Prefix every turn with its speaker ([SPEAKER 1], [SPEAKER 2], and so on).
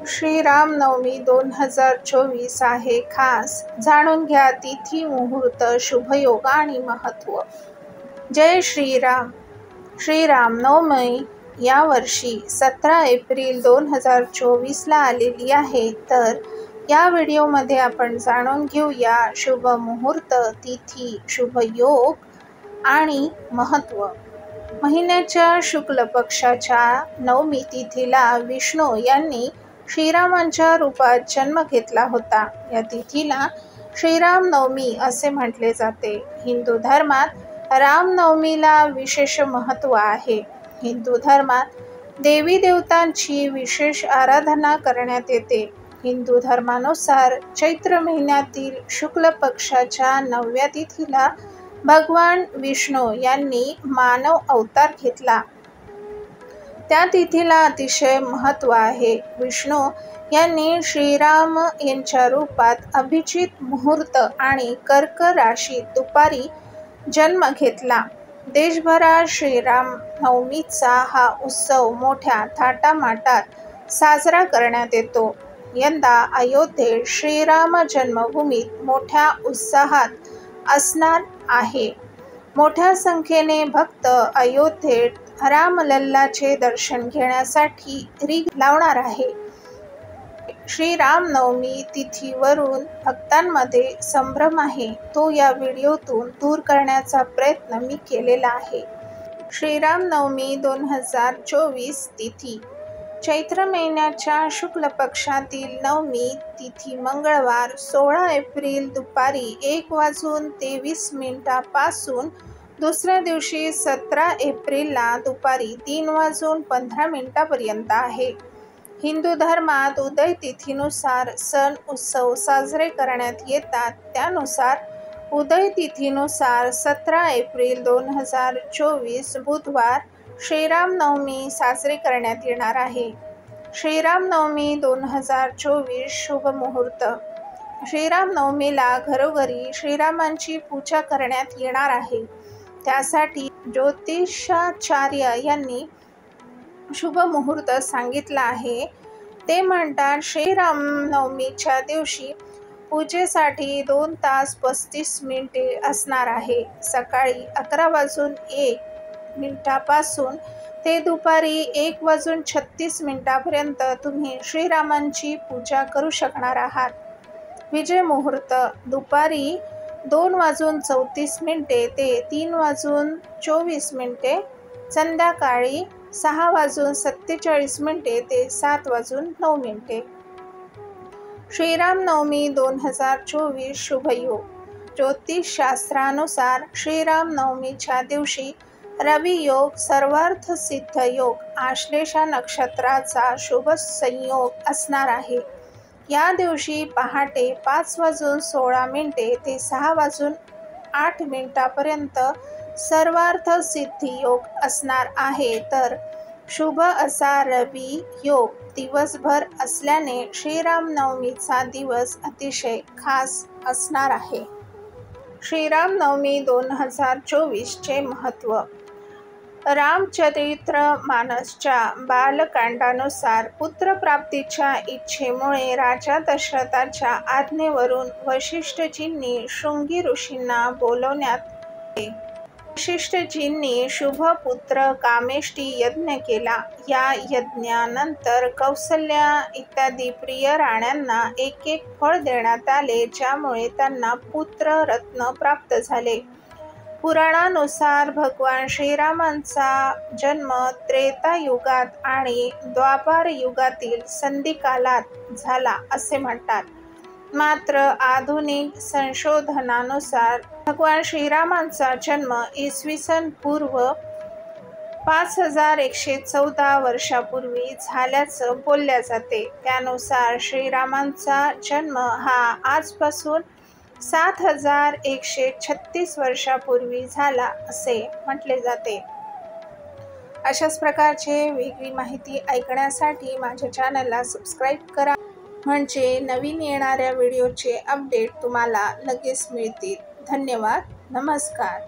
[SPEAKER 1] श्रीरामनवमी 2024 आहे खास. जाणून घ्या तिथी, मुहूर्त, शुभयोग आणि महत्त्व. जय श्रीराम. श्रीरामनवमी यावर्षी 17 एप्रिल 2024 ला आलेली आहे. तर या व्हिडिओमध्ये आपण जाणून घेऊया शुभ मुहूर्त, तिथी, शुभयोग आणि महत्त्व. महिन्याच्या शुक्ल पक्षाच्या नवमी तिथीला विष्णू यांनी श्रीरामांच्या रूपात जन्म घेतला होता. या तिथीला श्रीरामनवमी असे म्हटले जाते. हिंदू धर्मात रामनवमीला विशेष महत्त्व आहे. हिंदू धर्मात देवी देवतांची विशेष आराधना करण्यात येते. हिंदू धर्मानुसार चैत्र महिन्यातील शुक्ल पक्षाच्या 9व्या तिथीला भगवान विष्णू यांनी मानव अवतार घेतला. त्या तिथीला अतिशय महत्त्व आहे. विष्णू यांनी श्रीराम यांच्या रूपात अभिजित मुहूर्त आणि कर्क राशीत दुपारी जन्म घेतला. देशभरात श्रीरामनवमीचा हा उत्सव मोठ्या थाटामाटात साजरा करण्यात येतो. यंदा अयोध्येत श्रीराम जन्मभूमीत मोठ्या उत्साहात असणार आहे. मोठ्या संख्येने भक्त अयोध्येत रामलल्लाचे दर्शन घेण्यासाठी रीघ लावणार आहे. श्रीरामनवमी तिथीवरून भक्तांमध्ये संभ्रम आहे, तो या व्हिडिओतून दूर करण्याचा प्रयत्न मी केलेला आहे. श्रीरामनवमी 2024 तिथी चैत्र महिन्याच्या शुक्ल पक्षातील नवमी तिथी मंगळवार 16 एप्रिल दुपारी 1:23 पासून दुसऱ्या दिवशी 17 एप्रिलला दुपारी 3:15 पर्यंत आहे. हिंदू धर्मात उदय तिथीनुसार सण उत्सव साजरे करण्यात येतात. त्यानुसार उदय तिथीनुसार 17 एप्रिल 2024 बुधवार श्रीरामनवमी साजरी करण्यात येणार आहे. श्रीरामनवमी 2024 शुभ मुहूर्त. श्रीरामनवमीला घरोघरी श्रीरामांची पूजा करण्यात येणार आहे. त्यासाठी ज्योतिषाचार्य यांनी शुभ मुहूर्त सांगितला आहे. ते म्हणतात, श्रीरामनवमीच्या दिवशी पूजेसाठी 2 तास 35 मिनिटे असणार आहे. सकाळी 11:01 पासून ते दुपारी 1:36 पर्यंत तुम्ही श्रीरामांची पूजा करू शकणार आहात. विजय मुहूर्त दुपारी 2:34 ते 3:24, संध्याकाळी 6:47 ते 7:09. श्रीरामनवमी 2024 शुभयोग. ज्योतिषशास्त्रानुसार श्रीरामनवमीच्या दिवशी रवी योग, सर्वार्थ सिद्ध योग, आश्लेषा नक्षत्राचा शुभ संयोग असणार आहे. या दिवशी पहाटे 5:16 ते 6:08 पर्यंत सर्वार्थ सिद्धी योग असणार आहे. तर शुभ असा रवी योग दिवसभर असल्याने श्रीरामनवमीचा दिवस अतिशय खास असणार आहे. श्रीरामनवमी 2024 चे महत्त्व. रामचरितमानसच्या बालकांडानुसार पुत्रप्राप्तीच्या इच्छेमुळे राजा दशरथाच्या आज्ञेवरून वसिष्ठजींनी शृंगी ऋषींना बोलवण्यात आले. वसिष्ठजींनी शुभपुत्र कामेष्टी यज्ञ केला. या यज्ञानंतर कौसल्या इत्यादी प्रिय राण्यांना एक फळ देण्यात आले, ज्यामुळे त्यांना पुत्र रत्न प्राप्त झाले. पुराणानुसार भगवान श्रीरामांचा जन्म त्रेतायुगात आणि द्वापार युगातील संधिकालात झाला असे म्हणतात. मात्र आधुनिक संशोधनानुसार भगवान श्रीरामांचा जन्म इसवी सन पूर्व 5114 वर्षापूर्वी झाल्याचं बोलल्या जाते. त्यानुसार श्रीरामांचा जन्म हा आजपासून 7136 वर्षापूर्वी झाला असे म्हटले जाते. अशाच प्रकारचे वेगळी माहिती ऐकण्यासाठी माझ्या चॅनलला सबस्क्राईब करा, म्हणजे नवीन येणाऱ्या व्हिडिओचे अपडेट तुम्हाला लगेच मिळतील. धन्यवाद. नमस्कार.